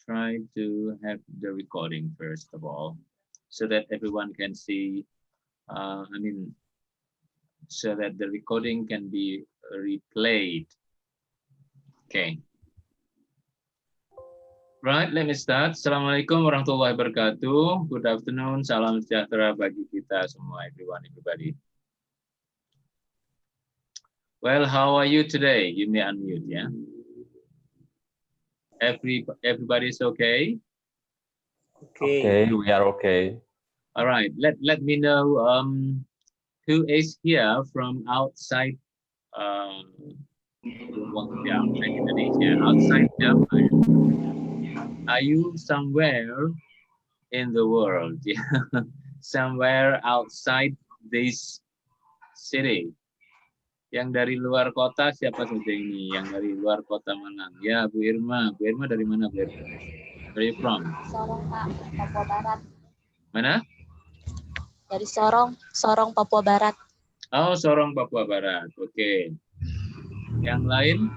try to have the recording first of all, so that everyone can see. So that the recording can be replayed. Okay. Right, let me start. Assalamualaikum warahmatullahi wabarakatuh. Good afternoon. Salam sejahtera bagi kita semua, everybody. Well, how are you today? You may unmute, yeah. Everybody's okay? Okay, we are okay. All right. Let me know who is here from outside. Want to be outside Indonesia, outside Java. Are you somewhere in the world? Somewhere outside this city. Yang dari luar kota siapa saja ini? Yang dari luar kota Malang. Ya, Bu Irma. Bu Irma dari mana, Bu Irma? Where are you from? Sorong, Pak, Papua Barat. Mana? Dari Sorong, Papua Barat. Oh, Sorong, Papua Barat. Oke. Yang lain?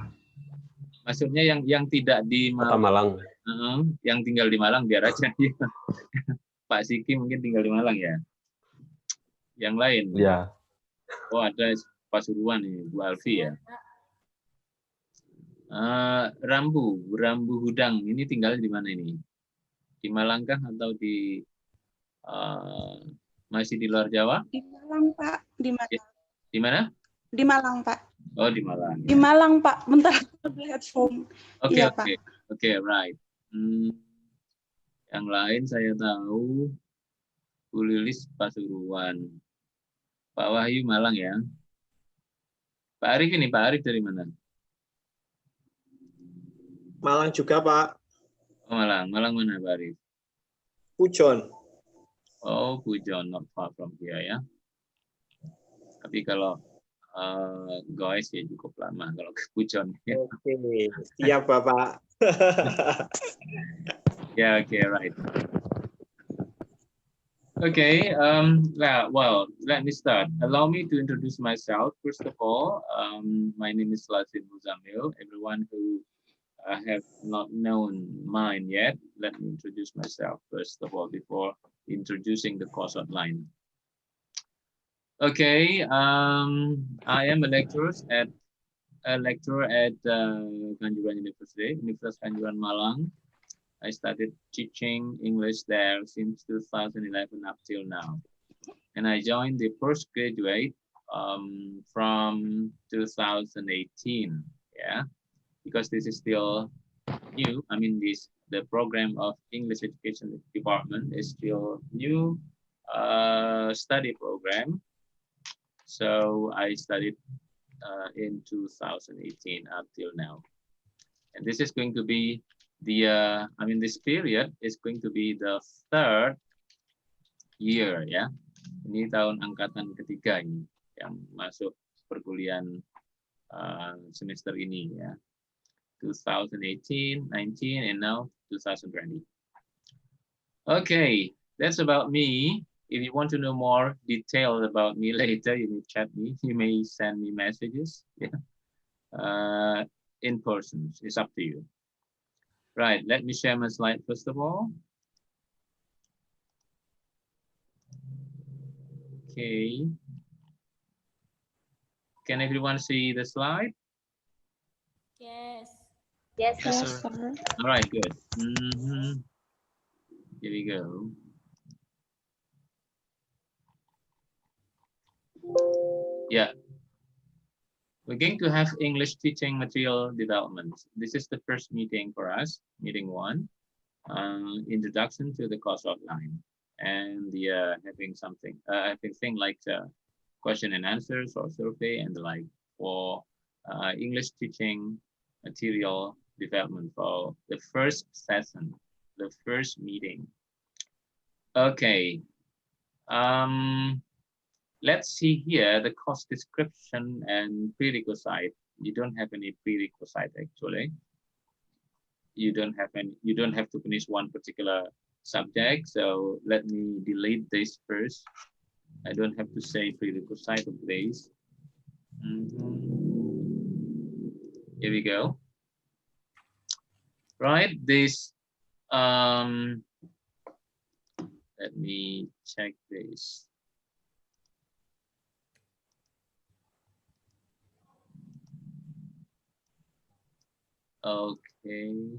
Maksudnya yang tidak di Malang. Yang tinggal di Malang biar aja. Pak Siki mungkin tinggal di Malang ya. Yang lain? Ya. Oh, ada Pasuruan nih, Bu Alfi ya. Rambu Hudang ini tinggal di mana ini? Di Malang kah atau di masih di luar Jawa? Di Malang, Pak. Di Malang. Di mana? Di Malang, Pak. Oh, di Malang. Di Malang, Pak. Bentar, lihat phone. Oke, Iya, oke. Oke, right. Yang lain saya tahu Bu Lilis Pasuruan. Pak Wahyu Malang ya. Pak Arif ini, Pak Arif dari mana? Malang juga, Pak. Oh, Malang. Malang mana, Pak Arif? Pujon. Oh, Pujon, not far from here ya. Tapi kalau guys ya cukup lama kalau ke Pujon. Oke, siap Bapak. Yeah, okay, right. Okay, well, let me start. Allow me to introduce myself. First of all, my name is Lazim Muzamil. Everyone who have not known mine yet, let me introduce myself first of all before introducing the course outline. Okay, I am a lecturer at Kanjuruhan University, Universitas Kanjuruhan Malang. I started teaching English there since 2011 up till now. And I joined the postgraduate from 2018, yeah, because this is still new. I mean, the program of English Education Department is still new study program. So I studied in 2018 up till now. And this is going to be this period is going to be the third year ya. Ini tahun angkatan ketiga ini yang masuk perkuliahan semester ini ya. 2018, 19, and now 2020. Okay, that's about me. If you want to know more detail about me later, you may chat me. You may send me messages. Yeah. In person. It's up to you. Right, let me share my slide first of all. Okay. Can everyone see the slide? Yes. Yes, sir. All right, good. Here we go. Yeah. We're going to have English teaching material development. This is the first meeting for us, meeting 1, introduction to the course outline, and having thing like question and answers or survey and the like for English teaching material development for the first session, the first meeting. Okay. Let's see here the course description and prerequisite. You don't have any prerequisite actually. You don't have to finish one particular subject. So let me delete this first. I don't have to say prerequisite of this. Here we go. Right, this Let me check this. Okay.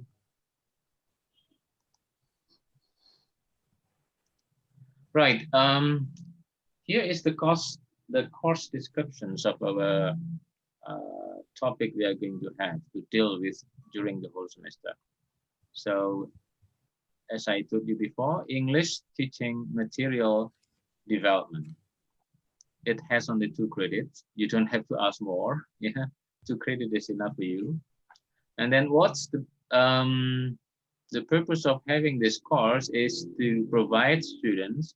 Right. Here is the course descriptions of our topic we are going to have to deal with during the whole semester. So, as I told you before, English teaching material development. It has only 2 credits. You don't have to ask more. Yeah, 2 credits is enough for you. And then what's the purpose of having this course is to provide students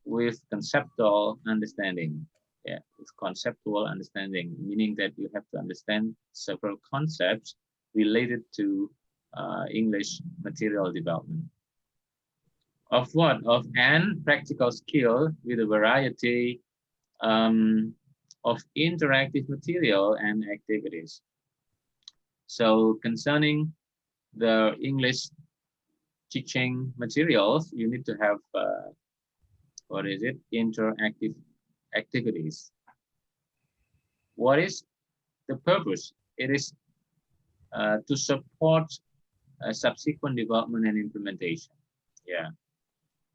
with conceptual understanding. Yeah, with conceptual understanding, meaning that you have to understand several concepts related to English material development. Of what? Of an practical skill with a variety of interactive material and activities. So concerning the English teaching materials, you need to have what is it? Interactive activities. What is the purpose? It is to support subsequent development and implementation. Yeah.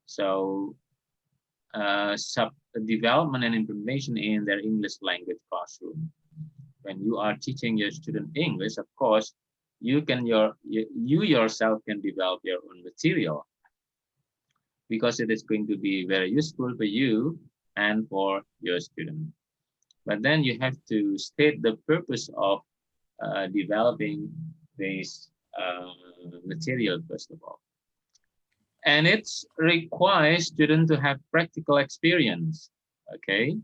So development and implementation in their English language classroom. When you are teaching your student English, of course, you yourself can develop your own material, because it is going to be very useful for you and for your student. But then you have to state the purpose of developing this material, first of all. And it requires students to have practical experience, okay?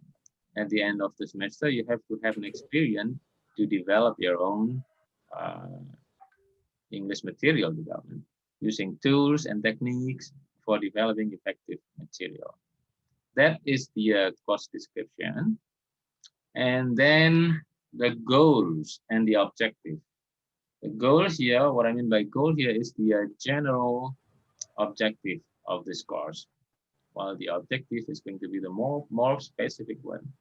At the end of the semester, you have to have an experience to develop your own English material development using tools and techniques for developing effective material. That is the course description. And then the goals and the objective. The goals here, what I mean by goal here is the general objective of this course, while the objective is going to be the more specific one.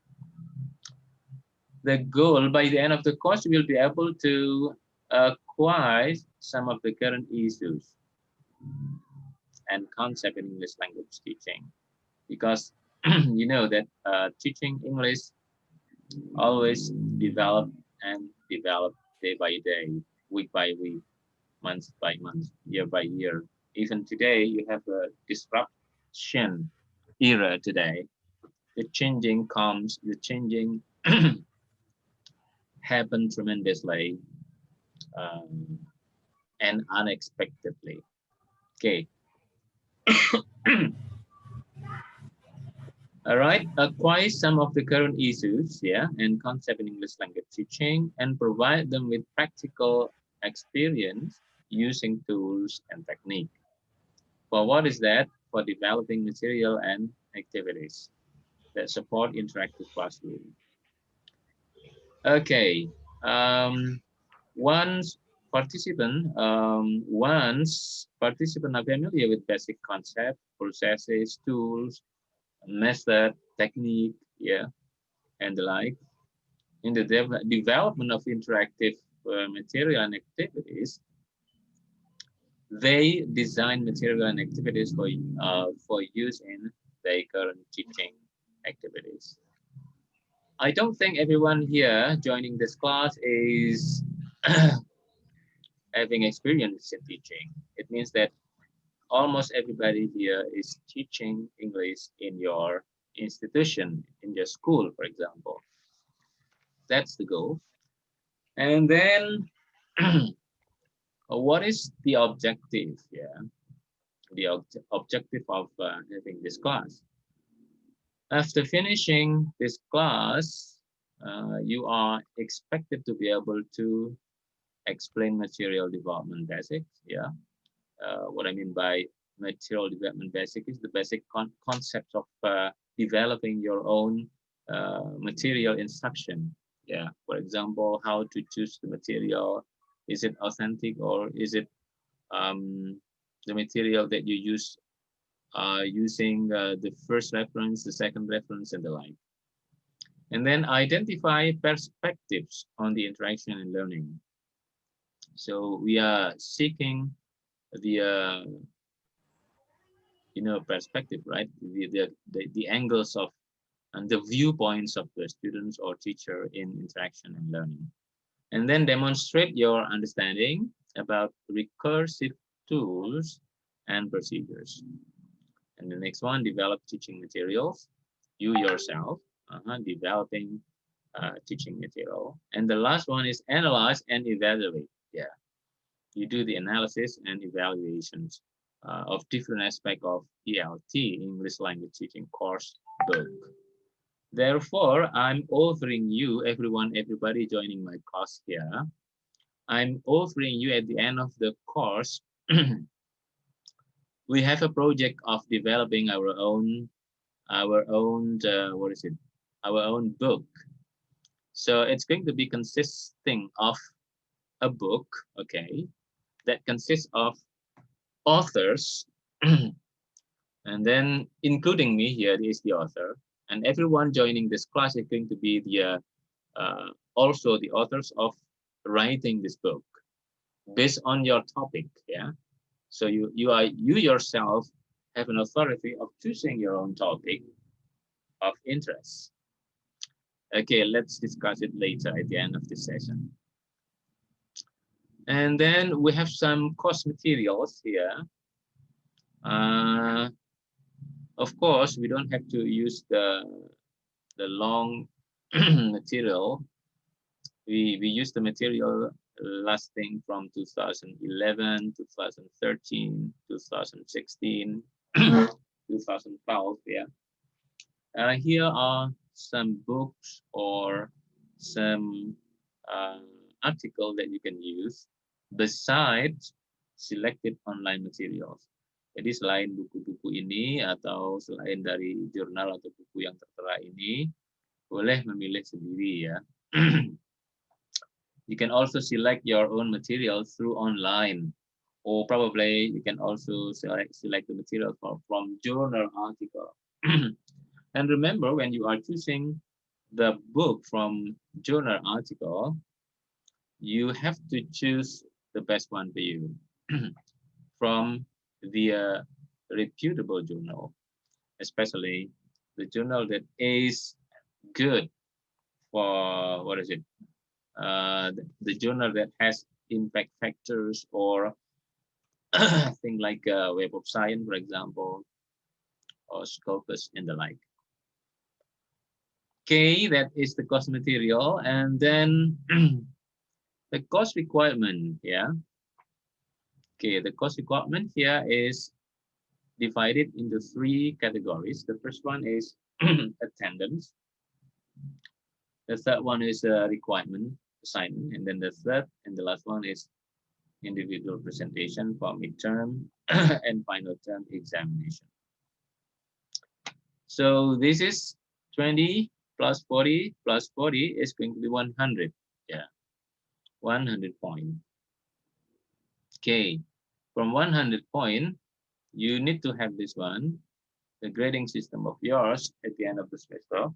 The goal, by the end of the course, you will be able to acquire some of the current issues and concept in English language teaching, because you know that teaching English always develop and develop day by day, week by week, month by month, year by year. Even today, you have a disruption era today. The changing comes, the changing happen tremendously and unexpectedly. Okay. All right, acquire some of the current issues, yeah, and concept in English language teaching, and provide them with practical experience using tools and technique. For what is that? For developing material and activities that support interactive classroom. Okay, once participants are familiar with basic concept, processes, tools, method, technique, yeah, and the like, in the development of interactive material and activities, they design material and activities for use in their current teaching activities. I don't think everyone here joining this class is having experience in teaching. It means that almost everybody here is teaching English in your institution, in your school, for example. That's the goal. And then what is the objective? Yeah, the objective of having this class. After finishing this class, you are expected to be able to explain material development basics. Yeah, what I mean by material development basic is the basic concept of developing your own material instruction. Yeah, for example, how to choose the material. Is it authentic or is it the material that you use using the first reference, the second reference, and the like. And then identify perspectives on the interaction and learning. So we are seeking the perspective, right? The angles of and the viewpoints of the students or teacher in interaction and learning. And then demonstrate your understanding about recursive tools and procedures. And the next one, develop teaching materials. You yourself developing teaching material. And the last one is analyze and evaluate. Yeah, you do the analysis and evaluations of different aspects of ELT, English Language Teaching course book. Therefore, I'm offering you, everybody joining my course here, I'm offering you at the end of the course, we have a project of developing our own book. So it's going to be consisting of a book, okay, that consists of authors, and then including me here is the author, and everyone joining this class is going to be the also the authors of writing this book based on your topic. Yeah, so you yourself have an authority of choosing your own topic of interest. Okay, let's discuss it later at the end of this session. And then we have some course materials here. Of course, we don't have to use the long material. We use the material lasting from 2011, 2013, 2016, 2012. Yeah. Here are some books or some article that you can use besides selected online materials. Jadi selain buku-buku ini atau selain dari jurnal atau buku yang tertera ini, boleh memilih sendiri ya. You can also select your own material through online, or probably you can also select the material from journal article. And remember, when you are choosing the book from journal article, you have to choose the best one for you from the reputable journal, especially the journal that is good for, the journal that has impact factors or things like Web of Science, for example, or Scopus and the like. Okay, that is the course material. And then the course requirement, yeah. Okay, the course requirement here is divided into 3 categories. The first one is attendance. The third one is requirement assignment, and then the third and the last one is individual presentation for midterm and final term examination. So this is 20 plus 40 plus 40 is going to be 100. Yeah, 100 points. Okay, from 100 points, you need to have this one, the grading system of yours at the end of the semester.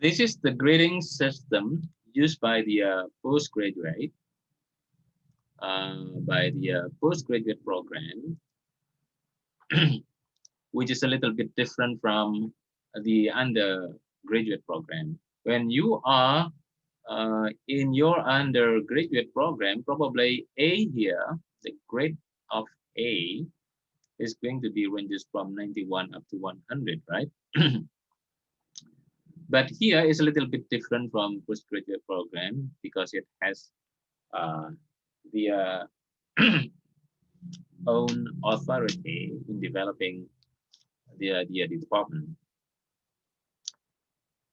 This is the grading system used by the postgraduate, postgraduate program, which is a little bit different from the undergraduate program. When you are in your undergraduate program, probably A here, the grade of A is going to be ranges from 91 up to 100, right? But here is a little bit different from postgraduate program because it has the own authority in developing the department.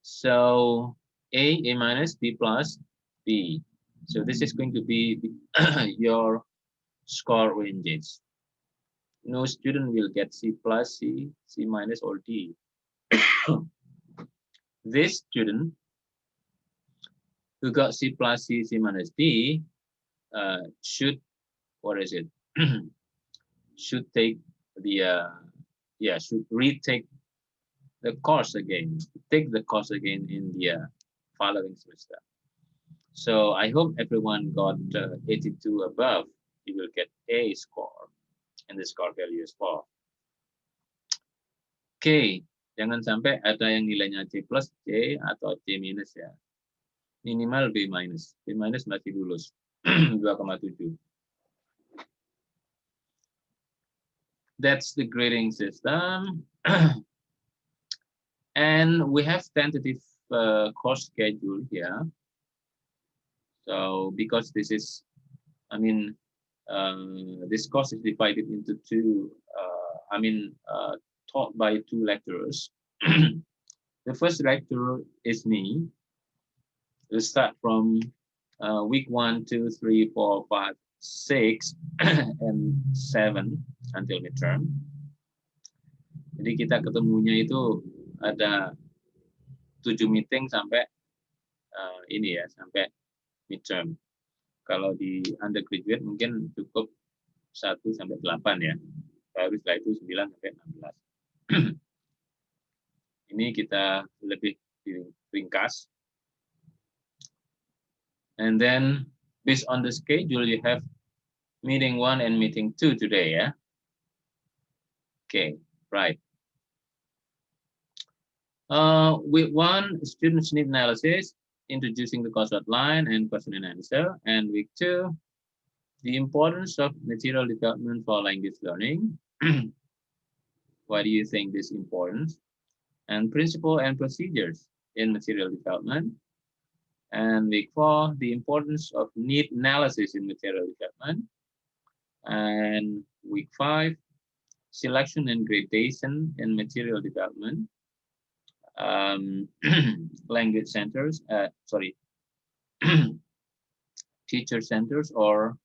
So A minus, B plus, B. So this is going to be your score ranges. No student will get C plus, C minus, or D. This student who got C plus, C minus, D should what is it? Should take the should retake the course again, take the course again in the following semester. So I hope everyone got 82 above. You will get A score, and the score value is 4. Oke, jangan sampai ada yang nilainya C plus, C atau C minus ya. Minimal B minus. B minus masih lulus 2,7. That's the grading system. And we have tentative course schedule here. So because this is, this course is divided into two, taught by 2 lecturers. The first lecturer is me. We'll start from week 1, 2, 3, 4, 5, 6, and 7 until midterm. Jadi kita ketemunya itu ada 7 meeting sampai sampai midterm. Kalau di undergraduate mungkin cukup 1 sampai 8 ya. Baru setelah itu 9 sampai 16. Ini kita lebih ringkas. And then based on the schedule you have meeting 1 and meeting 2 today ya. Okay, right. Week 1, students need analysis, introducing the course outline and question and answer. And week 2, the importance of material development for language learning. Why do you think this is important? And principle and procedures in material development. And week 4, the importance of need analysis in material development. And week 5, selection and gradation in material development. Language centers, teacher centers or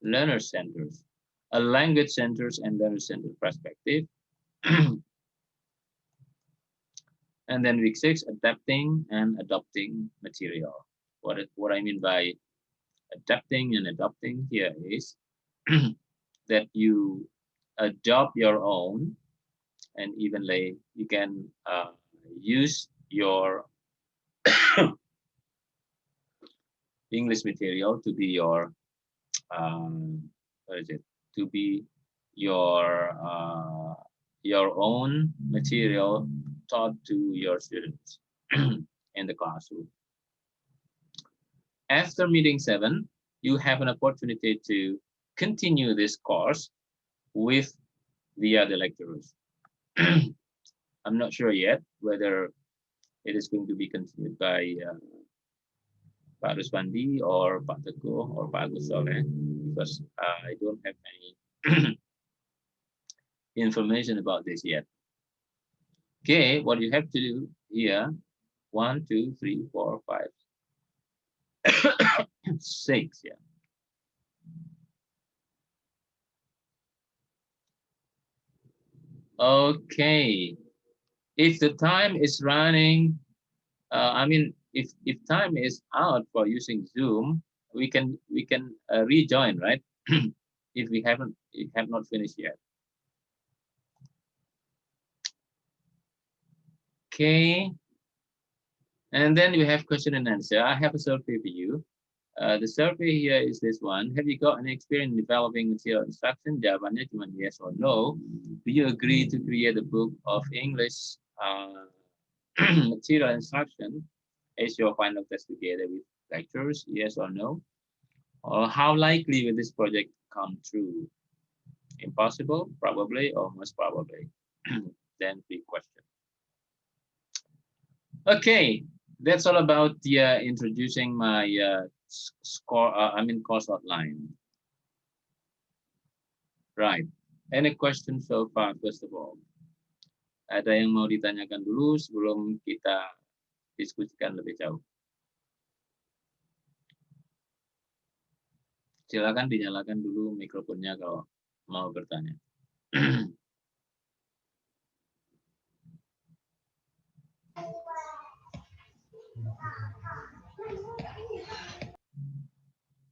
learner centers, a language centers and learner center perspective. And then week 6, adapting and adopting material. What I mean by adapting and adopting here is that you adopt your own, and evenly you can use your English material to be your to be your own material taught to your students in the classroom. After meeting 7, you have an opportunity to continue this course with the other lecturers. I'm not sure yet whether it is going to be continued by Pak Ruswandi or Pak Teguh or Pak Agus Soleh, because I don't have any information about this yet. Okay, what you have to do here, 1, 2, 3, 4, 5, 6, yeah. Okay, if the time is running, if time is out for using Zoom, we can rejoin, right? If we have not finished yet. Okay, and then we have question and answer. I have a survey for you. The survey here is this one. Have you got any experience developing material instruction? Jawabannya cuma yes or no. Do you agree to create a book of English material instruction as your final test together with lecturers? Yes or no? Or how likely will this project come true? Impossible, probably, or most probably. Then big question. Okay, that's all about the introducing my course outline. Right. Any questions so far, first of all? Ada yang mau ditanyakan dulu sebelum kita diskusikan lebih jauh? Silakan dinyalakan dulu mikrofonnya kalau mau bertanya.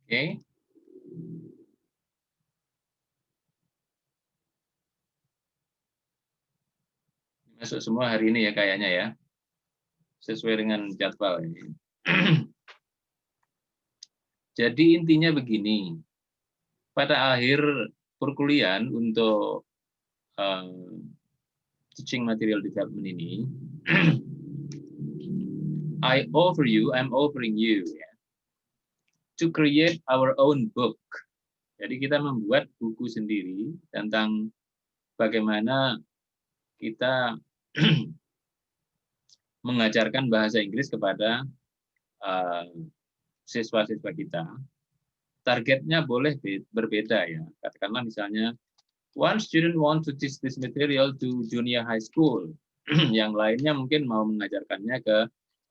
Okay. Masuk semua hari ini ya kayaknya ya. Sesuai dengan jadwal ini. Jadi intinya begini. Pada akhir perkuliahan untuk teaching material development ini, I'm offering you to create our own book. Jadi kita membuat buku sendiri tentang bagaimana kita mengajarkan bahasa Inggris kepada siswa-siswa kita. Targetnya boleh berbeda ya. Katakanlah misalnya, one student want to teach this material to junior high school. Yang lainnya mungkin mau mengajarkannya ke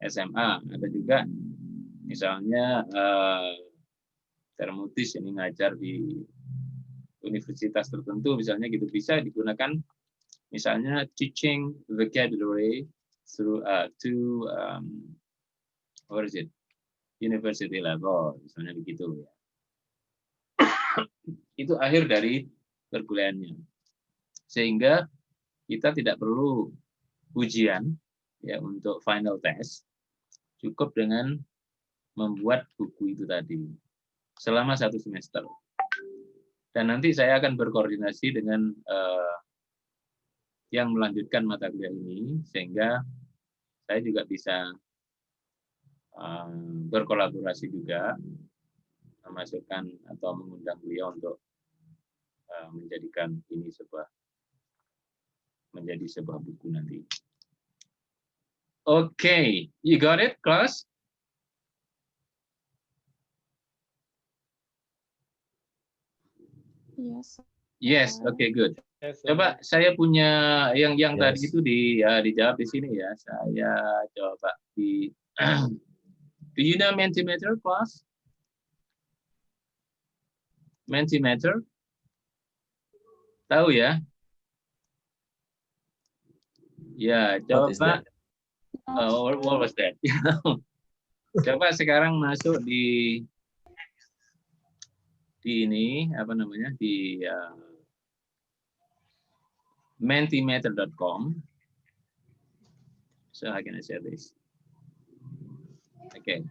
SMA. Ada juga misalnya Termutis ini ngajar di universitas tertentu, misalnya gitu, bisa digunakan misalnya teaching vocabulary through what is it, university level, misalnya begitu ya. Itu akhir dari perkuliahannya, sehingga kita tidak perlu ujian ya untuk final test, cukup dengan membuat buku itu tadi selama 1 semester. Dan nanti saya akan berkoordinasi dengan yang melanjutkan mata kuliah ini, sehingga saya juga bisa berkolaborasi juga, memasukkan atau mengundang beliau untuk menjadikan ini menjadi sebuah buku nanti. Okay, you got it, class? Yes. Yes, okay, good. Coba saya punya yang tadi itu dijawab di sini ya. Saya coba di Do you know Mentimeter, class? Mentimeter? Tahu ya? Ya, coba. What was that? Coba sekarang masuk di ini apa namanya, di mentimeter.com. So how can I say this? Okay.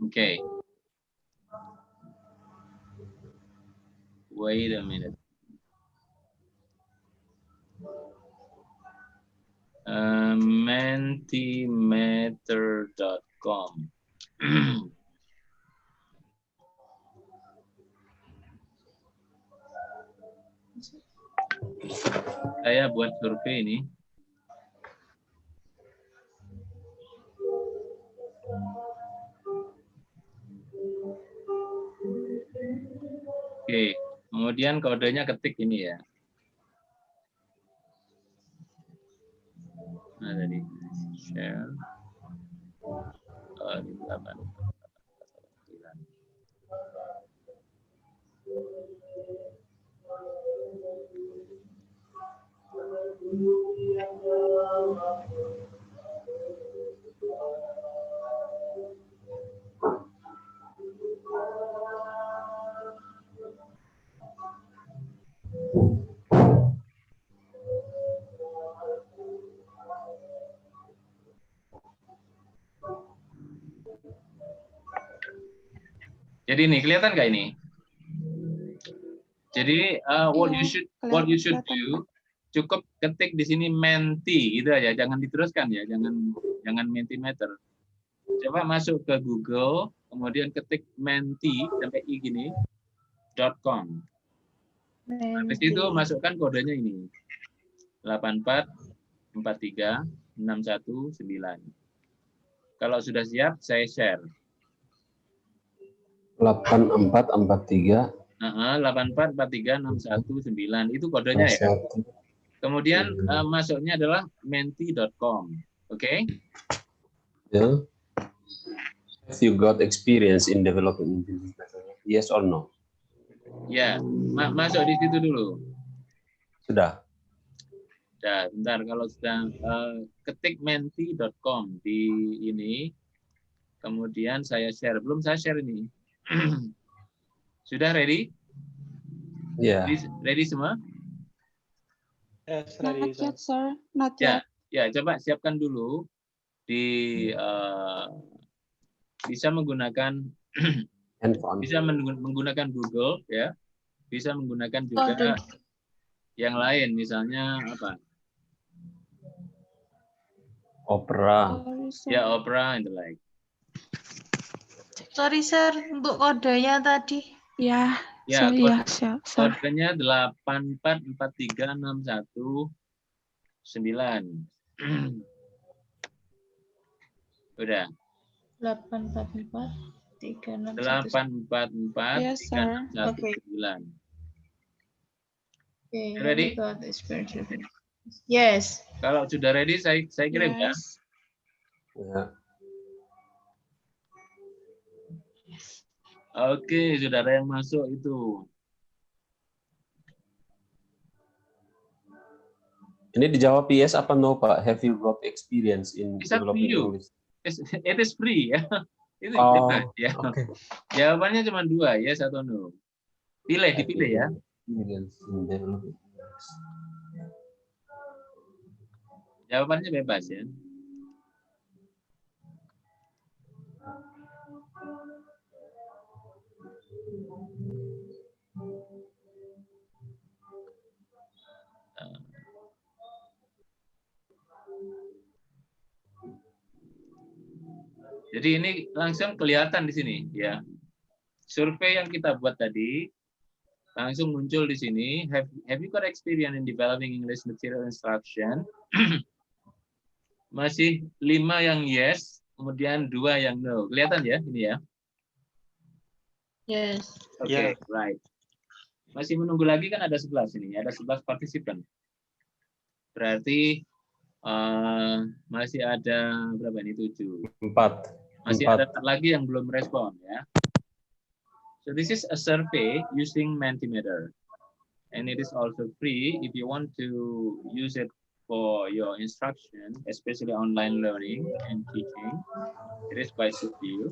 Okay. Wait a minute. Mentimeter.com. Saya buat survei ini. Oke, kemudian kodenya ketik ini ya. Nah, tadi share. Di 8. Jadi ini kelihatan nggak ini? Jadi what you should do, cukup ketik di sini menti gitu aja, jangan diteruskan ya, jangan Mentimeter. Coba masuk ke Google, kemudian ketik menti sampai i gini .com. Habis itu masukkan kodenya ini 8443619. Kalau sudah siap, saya share. 8443. 8443619 itu kodenya ya. Kemudian masuknya adalah menti.com. Oke? Yeah. Have you got experience in developing business method? Yes or no? Ya, masuk di situ dulu. Sudah. Nah, bentar, kalau sudah ketik menti.com di ini, kemudian saya share. Belum saya share ini. Sudah ready? Yeah. Ready semua? Yes, Not ready, sir. yet, sir. Not Ya, yet. coba siapkan dulu di bisa menggunakan Handphone. bisa menggunakan Google ya, bisa menggunakan juga yang lain, misalnya apa? Opera. Sorry, sir. Ya, Opera and the like. Sorry, Sir, untuk kodenya tadi. Ya, Ya, sir. kodenya 8443619. Udah. 844 Yes, sir. 8443619. Okay, Ready? Yes. Kalau sudah ready, saya kirim ya. Yes. Ya. Oke, sudah ada yang masuk itu. Ini dijawab yes apa no, Pak? Have you got experience in It's up to developing you. English? It is free ya. Itu Oh, bebas ya. oke. Jawabannya cuma 2, yes atau no. Dipilih ya. Experience in developing English. Jawabannya bebas ya. Jadi ini langsung kelihatan di sini ya. Survei yang kita buat tadi langsung muncul di sini. Have you got experience in developing English material instruction? Masih 5 yang yes, kemudian 2 yang no. Kelihatan ya ini ya? Yes. Oke, right. Masih menunggu lagi kan ada 11 ini, ada 11 partisipan. Berarti masih ada berapa ini? 7. 4. Masih ada lagi yang belum respon ya. So this is a survey using Mentimeter, and it is also free if you want to use it for your instruction, especially online learning and teaching. It is quite good to you.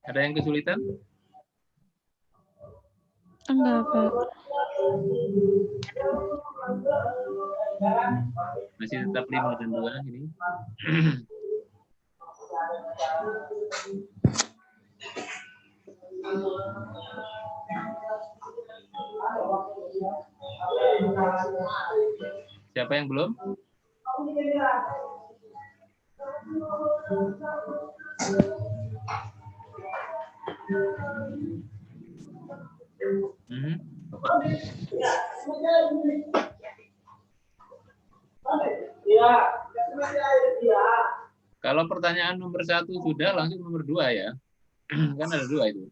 Ada yang kesulitan? Enggak, Pak. Masih tetap 5 dan 2 ini. Siapa yang belum? Kalau pertanyaan nomor 1 sudah, langsung nomor 2 ya. Kan ada 2 itu.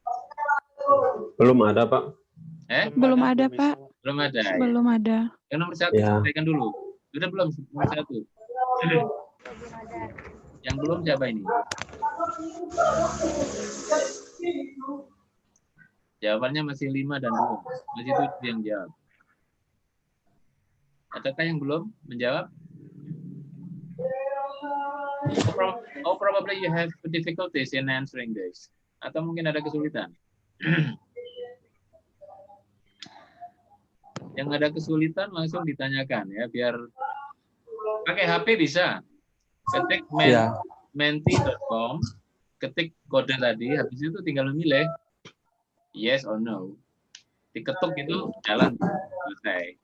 Belum ada, Pak. Belum ada, Pak. Belum ada. Ya? Belum ada. Yang nomor 1 Ya. sampaikan dulu. Sudah belum nomor 1? Yang belum siapa ini? Jawabannya masih 5 dan 2. Masih 7 yang jawab. Adakah yang belum menjawab? Oh, probably you have difficulties in answering this. Atau mungkin ada kesulitan. Yang ada kesulitan langsung ditanyakan ya, biar pakai HP bisa. Ketik menti.com, ketik kode tadi, habis itu tinggal memilih yes or no. Diketuk itu jalan selesai.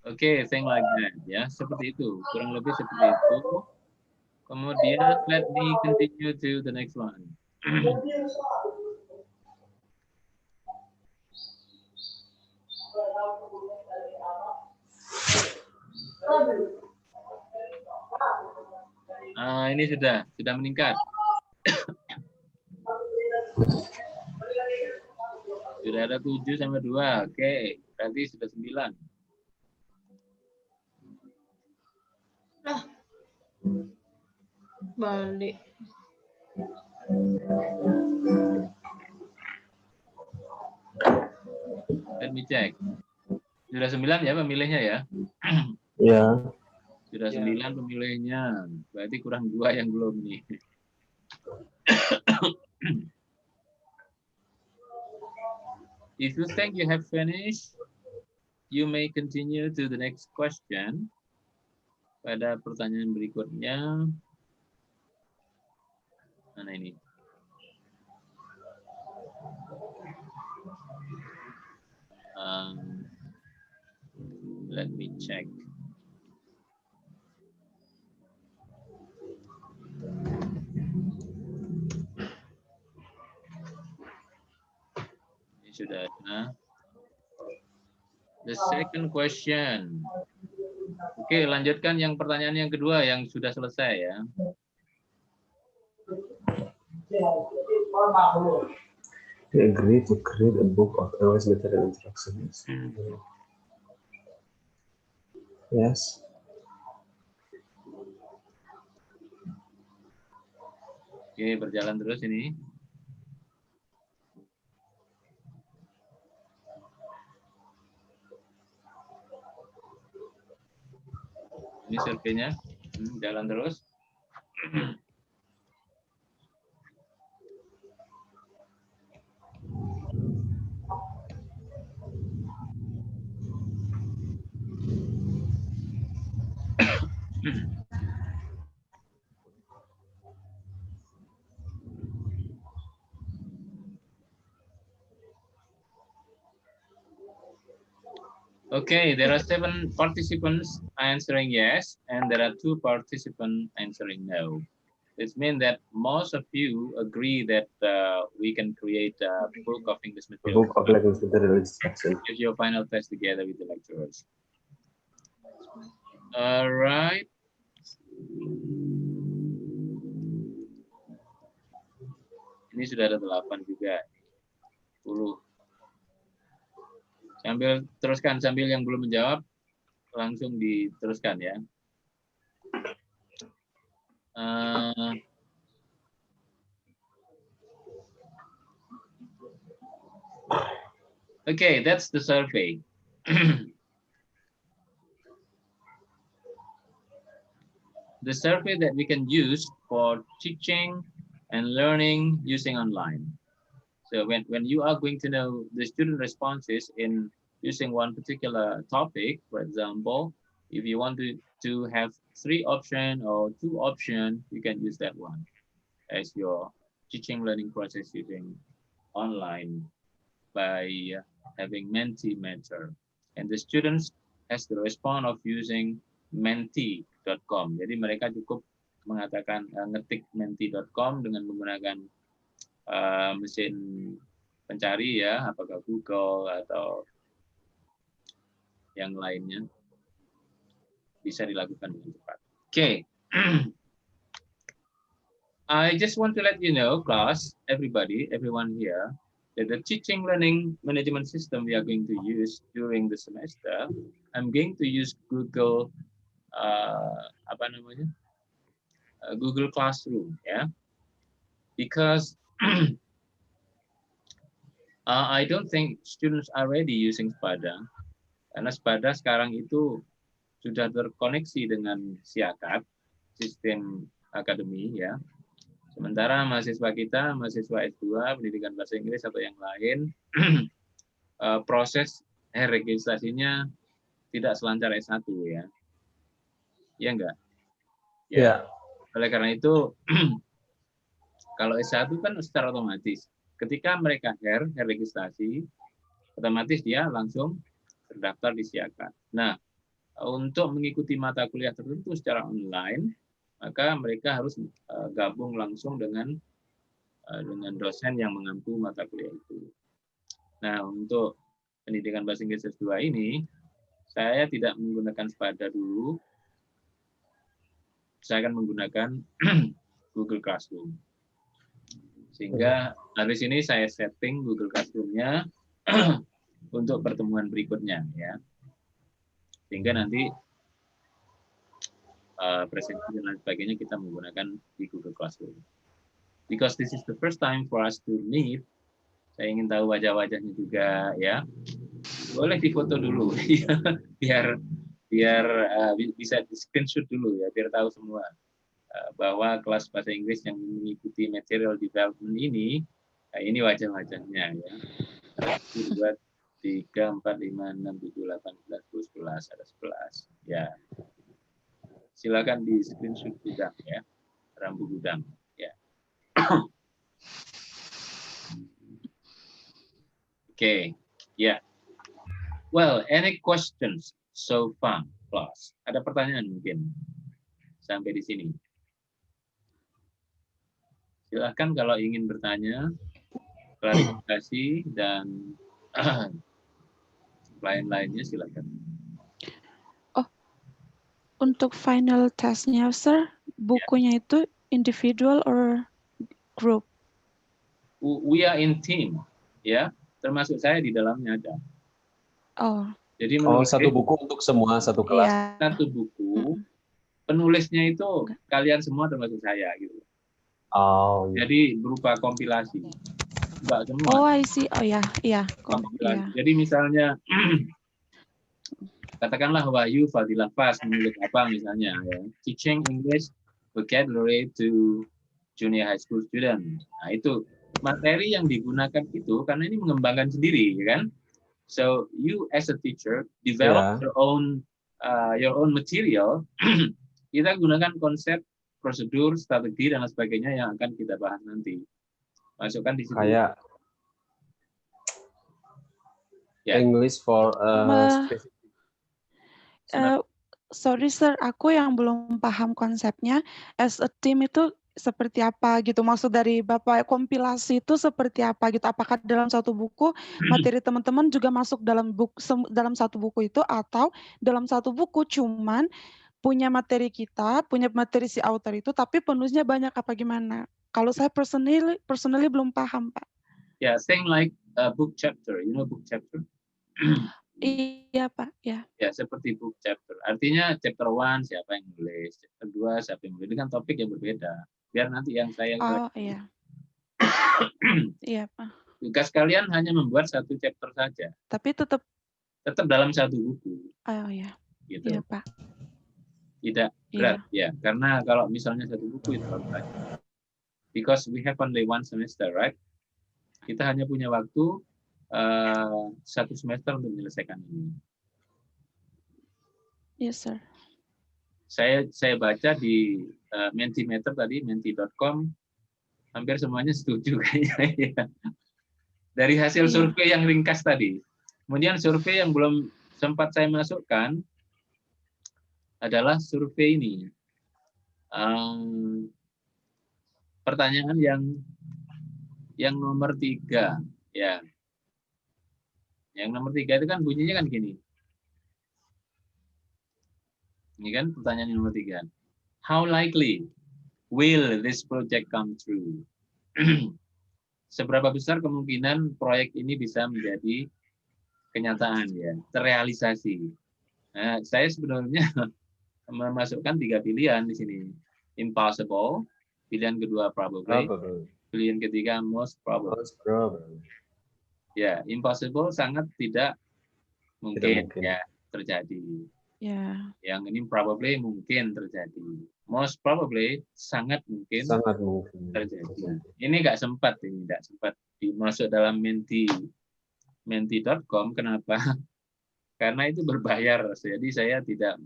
Oke, thing like that ya, seperti itu, kurang lebih seperti itu. Kemudian let me continue to the next one. Ini sudah meningkat. Sudah ada 7 sama 2. Oke, berarti sudah 9. Lah. Balik. Let me check. Sudah 9 ya pemilihnya ya? Ya. Sudah 9 pemilihnya. Berarti kurang 2 yang belum nih. If you think you have finished, you may continue to the next question. Pada pertanyaan berikutnya. Mana ini? Let me check. Ini sudah ada. The second question. Oke, lanjutkan yang pertanyaan yang kedua yang sudah selesai ya. We agree to create a book of LS method and instructions. Yes. Oke, berjalan terus ini. Ini surveinya, jalan terus. Okay, there are 7 participants answering yes, and there are 2 participants answering no. This means that most of you agree that we can create a book of English A material. book of English method and instructions. Give your final test together with the lecturers. All right. Ini sudah ada 8 juga. 10. Sambil teruskan, sambil yang belum menjawab langsung diteruskan ya. Okay, that's the survey. The survey that we can use for teaching and learning using online. So when you are going to know the student responses in using one particular topic, for example, if you want to have 3 options or 2 options, you can use that one as your teaching learning process using online by having Mentimeter. And the students has the response of using menti.com. Jadi mereka cukup mengatakan ngetik menti.com dengan menggunakan mesin pencari ya, apakah Google atau yang lainnya, bisa dilakukan dengan cepat. Okay. I just want to let you know, class, everybody, everyone here, that the teaching learning management system we are going to use during the semester, I'm going to use Google, Google Classroom, ya, because I don't think students are ready using Spada, karena Spada sekarang itu sudah terkoneksi dengan Siakat, sistem akademi ya. Sementara mahasiswa kita, mahasiswa S2, pendidikan bahasa Inggris atau yang lain, proses registrasinya tidak selancar S1 ya. Iya enggak? Ya. Oleh karena itu, kalau S1 kan secara otomatis. Ketika mereka registrasi, otomatis dia langsung terdaftar di Siakat. Nah, untuk mengikuti mata kuliah tertentu secara online, maka mereka harus gabung langsung dengan dosen yang mengampu mata kuliah itu. Nah, untuk pendidikan bahasa Inggris S2 ini, saya tidak menggunakan Spada dulu. Saya akan menggunakan Google Classroom. Sehingga habis ini saya setting Google Classroom-nya untuk pertemuan berikutnya ya. Sehingga nanti presentasi dan lain sebagainya kita menggunakan di Google Classroom. Because this is the first time for us to meet, saya ingin tahu wajah-wajahnya juga ya. Boleh difoto dulu biar bisa di screenshot dulu ya, biar tahu semua bahwa kelas bahasa Inggris yang mengikuti material development ini wajah-wajahnya ya. 1, 2, 3, 4, 5, 6, 7, 8, 9, 10, 11, ada 11 ya. Silakan di screenshot gudang ya, rambu gudang ya. Okay, yeah. Well, any questions so far, class? Ada pertanyaan mungkin sampai di sini? Silahkan kalau ingin bertanya, klarifikasi dan lain-lainnya silakan. Untuk final testnya, Sir, bukunya itu individual or group? We are in team, ya. Termasuk saya di dalamnya ada. Oh. Jadi satu buku untuk semua satu kelas. Iya. Satu buku, penulisnya itu kalian semua termasuk saya gitu. Oh. Iya. Jadi berupa kompilasi. Enggak semua. Oh, I see. Oh ya, iya. Kompilasi. Jadi misalnya katakanlah Wahyu Fadilah Fas menulis apa misalnya ya. Teaching English Vocabulary to Junior High School Student. Nah, itu materi yang digunakan itu karena ini mengembangkan sendiri, ya kan? So you as a teacher develop your own material. Kita gunakan konsep, prosedur, strategi dan lain sebagainya yang akan kita bahas nanti. Masukkan di situ. Kayak English for sorry Sir, aku yang belum paham konsepnya. As a team itu seperti apa gitu? Maksud dari Bapak kompilasi itu seperti apa gitu? Apakah dalam satu buku materi teman-teman juga masuk dalam satu buku itu, atau dalam satu buku cuman punya materi kita, punya materi si author itu, tapi penulisnya banyak apa gimana? Kalau saya personally belum paham, Pak. Yeah, saying like a book chapter, you know book chapter? Iya, Pak, ya. Ya, seperti book chapter. Artinya chapter 1 siapa yang nulis, chapter 2 siapa yang nulis, dengan topik yang berbeda. Biar nanti yang saya iya. Iya, Pak. Tugas kalian hanya membuat satu chapter saja. Tapi tetap dalam satu buku. Oh iya. Gitu. Iya, Pak. Tidak berat ya, karena kalau misalnya satu buku itu terlalu banyak. Because we have only one semester, right? Kita hanya punya waktu satu semester untuk menyelesaikan ini. Yes, sir. Saya baca di Mentimeter tadi, menti.com, hampir semuanya setuju kayaknya ya. Dari hasil survei yang ringkas tadi. Kemudian survei yang belum sempat saya masukkan adalah survei ini. Pertanyaan yang nomor 3 ya. Yang nomor 3 itu kan bunyinya kan gini. Ini kan pertanyaan nomor 3. How likely will this project come true? Seberapa besar kemungkinan proyek ini bisa menjadi kenyataan ya, terrealisasi. Nah, saya sebenarnya memasukkan 3 pilihan di sini. Impossible, pilihan kedua probably, pilihan ketiga most probable. Ya, impossible sangat tidak mungkin ya terjadi. Yeah. Yang ini probably mungkin terjadi. Most probably sangat mungkin terjadi. Ini nggak sempat dimasuk dalam menti.com. Kenapa? Karena itu berbayar. Jadi saya tidak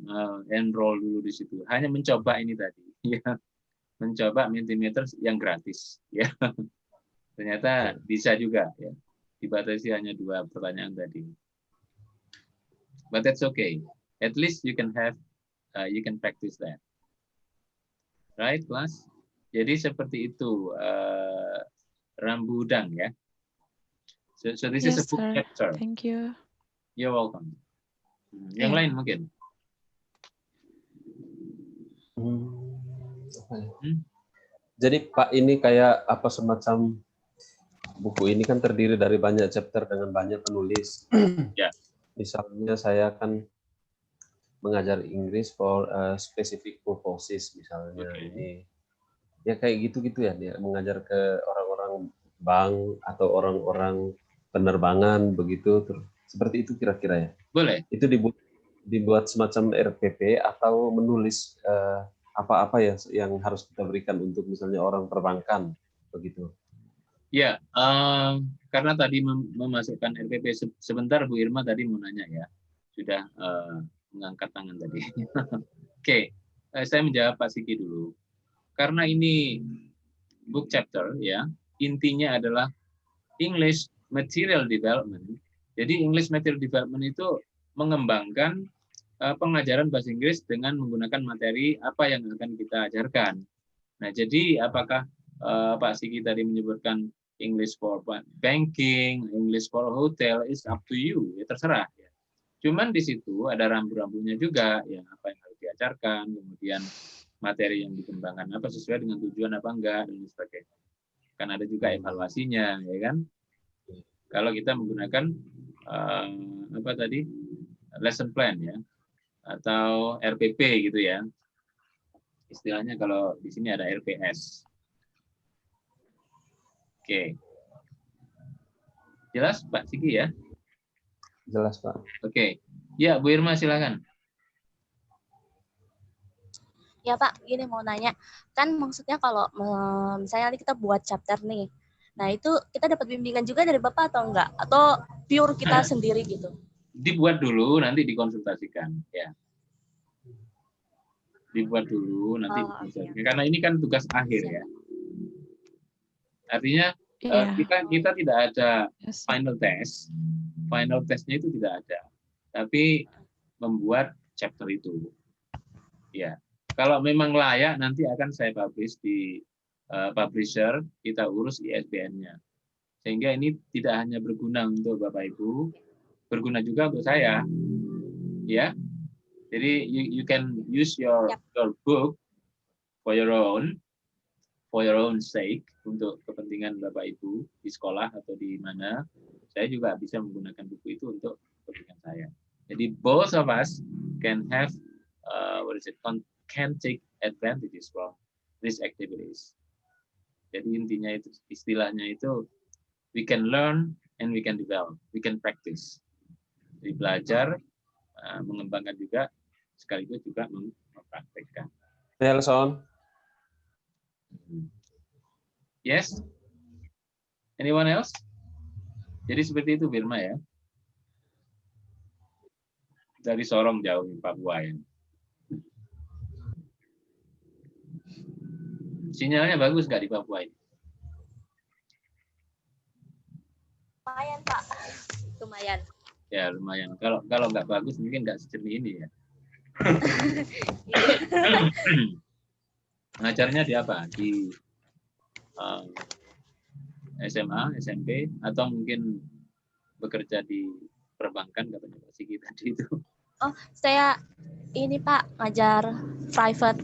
enroll dulu di situ. Hanya mencoba ini tadi. Ya, mencoba Mentimeter yang gratis. Ya, ternyata bisa juga. Ya, dibatasi hanya 2 pertanyaan tadi. But that's okay. At least you can practice that. Right, class? Jadi seperti itu rambu udang ya. So this is a book chapter. Thank you. You're welcome. Yang lain mungkin? Jadi Pak ini kayak apa semacam buku ini kan terdiri dari banyak chapter dengan banyak penulis. Ya. Misalnya saya kan mengajar Inggris for specific purposes misalnya ini. Ya kayak gitu-gitu ya dia mengajar ke orang-orang bank atau orang-orang penerbangan begitu seperti itu kira-kira ya. Boleh. Itu dibuat semacam RPP atau menulis apa-apa ya yang harus kita berikan untuk misalnya orang perbankan begitu. Ya, karena tadi memasukkan RPP sebentar Bu Irma tadi mau nanya ya, sudah mengangkat tangan tadi. Oke, saya menjawab Pak Siki dulu. Karena ini book chapter ya, intinya adalah English Material Development. Jadi English Material Development itu mengembangkan pengajaran bahasa Inggris dengan menggunakan materi apa yang akan kita ajarkan. Nah, jadi apakah Pak Siki tadi menyebutkan English for banking, English for hotel, is up to you, ya terserah. Ya. Cuman di situ ada rambu-rambunya juga, ya apa yang harus diajarkan, kemudian materi yang dikembangkan apa sesuai dengan tujuan apa enggak dan sebagainya. Kan ada juga evaluasinya, ya kan? Kalau kita menggunakan apa tadi lesson plan ya, atau RPP gitu ya. Istilahnya kalau di sini ada RPS. Oke. Jelas Pak Siki ya? Jelas Pak. Oke. Ya, Bu Irma silakan. Ya Pak, gini mau nanya. Kan maksudnya kalau misalnya nanti kita buat chapter nih. Nah itu kita dapat bimbingan juga dari Bapak atau enggak? Atau pure kita sendiri gitu? Dibuat dulu, nanti dikonsultasikan. Ya. Dibuat dulu, nanti dikonsultasikan. Okay. Karena ini kan tugas akhir ya. Artinya kita tidak ada final test. Final testnya itu tidak ada. Tapi membuat chapter itu. Ya. Kalau memang layak nanti akan saya publish di publisher, kita urus ISBN-nya. Sehingga ini tidak hanya berguna untuk Bapak Ibu, berguna juga untuk saya. Ya. Jadi you can use your book for your own sake, untuk kepentingan Bapak Ibu di sekolah atau di mana. Saya juga bisa menggunakan buku itu untuk kepentingan saya. Jadi both of us can have can take advantages from these activities. Jadi intinya itu, istilahnya itu we can learn and we can develop, we can practice. Jadi belajar, mengembangkan juga, sekaligus juga mempraktekkan. Nelson. Yes? Anyone else? Jadi seperti itu Birma ya. Dari Sorong jauh di Papua ya. Sinyalnya bagus nggak di Papua ini? Lumayan Pak, lumayan. Ya lumayan. Kalau nggak bagus mungkin nggak secernih ini ya. Ngajarnya di apa? Di SMA, SMP, atau mungkin bekerja di perbankan katanya Pak Siki tadi itu. Oh, saya ini Pak ngajar private.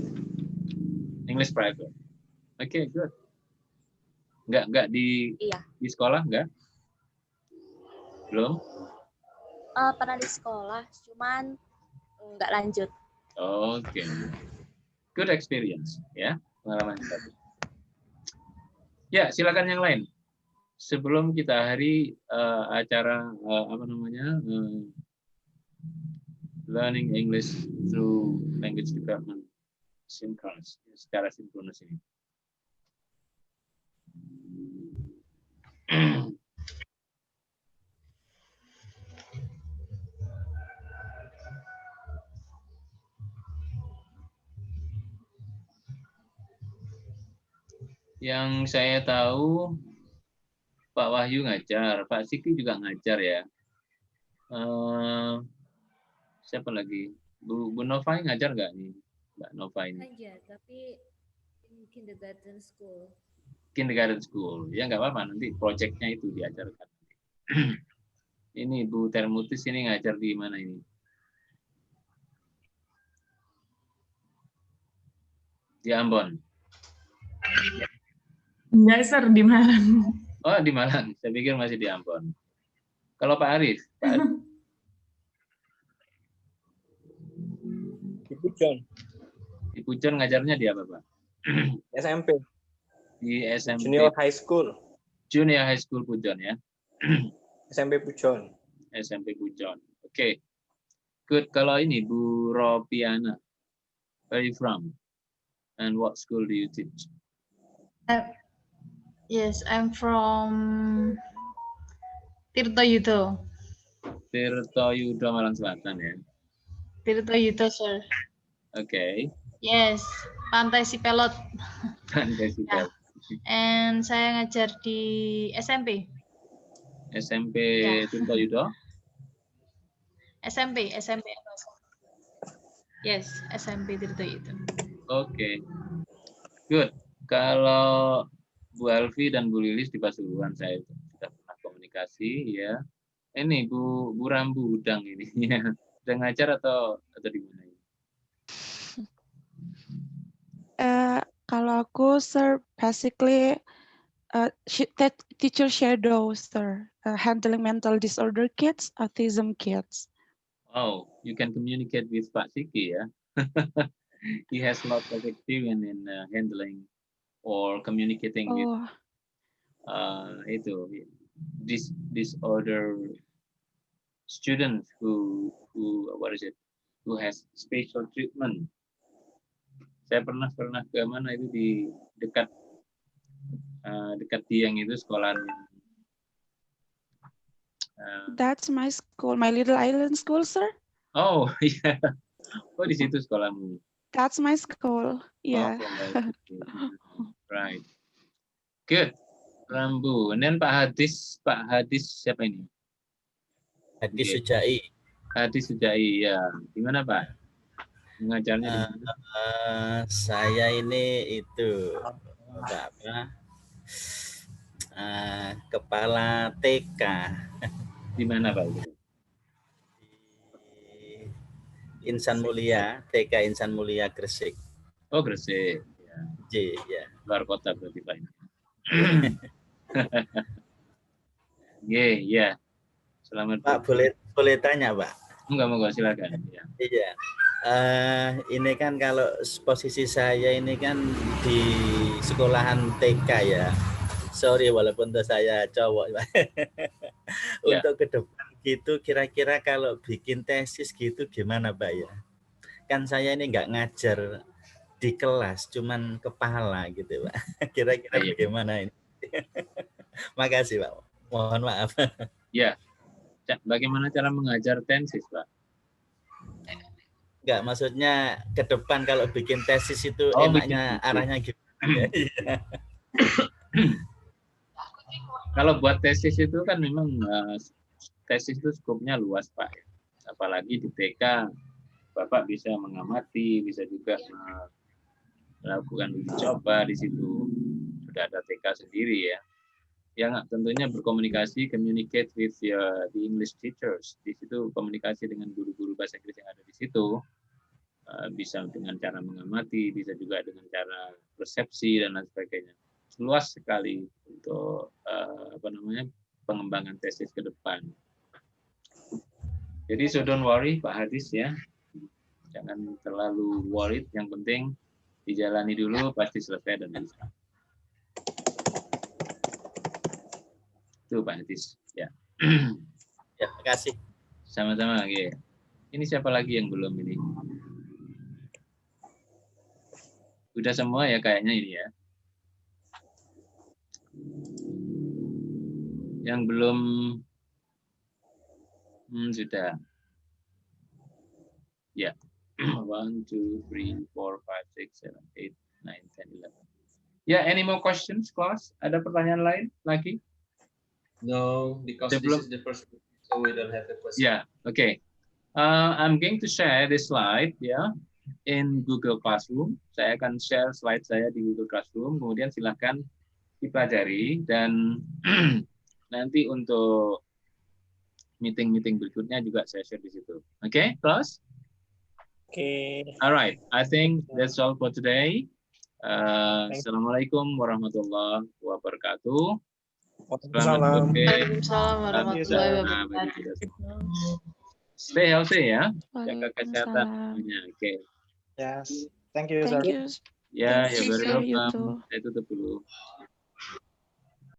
English private. Oke, good. Enggak di sekolah enggak? Belum? Pernah di sekolah, cuman nggak lanjut. Oke. Good experience ya, pengalaman tadi. Ya, silakan yang lain. Sebelum kita hari acara learning English through language development synchronous, secara sinkronus ini. Yang saya tahu Pak Wahyu ngajar, Pak Siki juga ngajar ya. Siapa lagi? Bu Novai ngajar nggak nih, Mbak Novai ini? Ngajar, tapi in kindergarten school. Kindergarten school, ya nggak apa-apa, nanti proyeknya itu diajarkan. Ini Bu Termutis ini ngajar di mana ini? Di Ambon. Enggak, Sir, di Malang. Oh, di Malang. Saya pikir masih di Ambon. Kalau Pak Arif, Pak Arif Di Pujon, di Pujon ngajarnya di apa, Pak? SMP, Di SMP Junior High School, Junior High School Pujon ya. SMP Pujon. SMP Pujon. Oke. Good. Kalau ini Bu Ropiana, where are you from? And what school do you teach? Yes, I'm from Tirto Yudo. Tirto Yudo Malang Selatan ya. Tirto Yudo, Sir. Oke. Yes, Pantai Sipelot. Pandai Sipel. And saya ngajar di SMP. SMP Ya. Tirto Yudo. SMP. Yes, SMP Tirto Yudo. Oke. Good. Kalau Bu Alfi dan Bu Lilis di Pasuruan saya sudah pernah komunikasi ya. Ini Bu Rambu Udang ini ya. Sudah ngajar atau di mana ini? Kalau aku, Sir, basically teacher shadow, Sir, handling mental disorder kids, autism kids. Oh, you can communicate with Pak Siki ya. He has lots of experience in handling or communicating with disorder students who has special treatment. Saya pernah ke mana itu di dekat Dieng itu sekolah. That's my school, my little island school, Sir. Oh iya, oh di situ sekolahmu. That's my school, yeah. Oh, right, good. Rambu, and then Pak Hadis siapa ini? Hadis Sujai. Hadis Sujai ya. Gimana Pak? Mengajarnya di mana? Saya ini itu kepala TK. Di mana Pak? Di Insan Mulia, TK Insan Mulia Gresik. Oh Gresik. Ya. Ya. Luar kota berarti Pak. Ya. Selamat Pak, boleh tanya Pak? Enggak, silakan. Ya. Iya. Ini kan kalau posisi saya ini kan di sekolahan TK ya. Sorry walaupun saya cowok. Untuk ke depan gitu kira-kira kalau bikin tesis gitu gimana Pak ya? Kan saya ini nggak ngajar di kelas, cuman kepala gitu Pak. Kira-kira bagaimana ini? Makasih Pak. Mohon maaf. Ya. Bagaimana cara mengajar tesis Pak? Enggak, maksudnya ke depan kalau bikin tesis itu enaknya arahnya gimana? Kalau buat tesis itu kan memang tesis itu skopnya luas Pak. Apalagi di TK Bapak bisa mengamati, bisa juga melakukan uji coba di situ. Sudah ada TK sendiri ya. Yang tentunya berkomunikasi, communicate with the English teachers. Di situ komunikasi dengan guru-guru bahasa Inggris yang ada di situ. Bisa dengan cara mengamati, bisa juga dengan cara persepsi dan lain sebagainya. Luas sekali untuk pengembangan tesis ke depan. Jadi so don't worry Pak Hadis ya. Jangan terlalu worried, yang penting dijalani dulu pasti selesai dan bisa. Itu Pak Hadis ya. Ya, terima kasih. Sama-sama ya. Ini siapa lagi yang belum ini? Udah semua ya kayaknya ini ya. Yang belum sudah. Ya. 1, 2, 3, 4, 5, 6, 7, 8, 9, 10, 11. Ya, any more questions, class? Ada pertanyaan lain lagi? No, because this is the first, so we don't have the question. Yeah, okay. I'm going to share this slide in Google Classroom. Saya akan share slide saya di Google Classroom, kemudian silakan dipelajari dan nanti untuk meeting-meeting berikutnya juga saya share di situ. Okay, class? Okay. All right, I think that's all for today. Assalamualaikum warahmatullahi wabarakatuh. Selamat Waalaikumsalam. sore. Waalaikumsalam warahmatullahi Bagi kita wabarakatuh. semua. Stay healthy ya, jaga kesehatan Waalaikumsalam. semuanya. Oke. Yes. Thank you, sir. Thank you. Ya, Thank ya you, very sir. You welcome. too. Saya tutup dulu.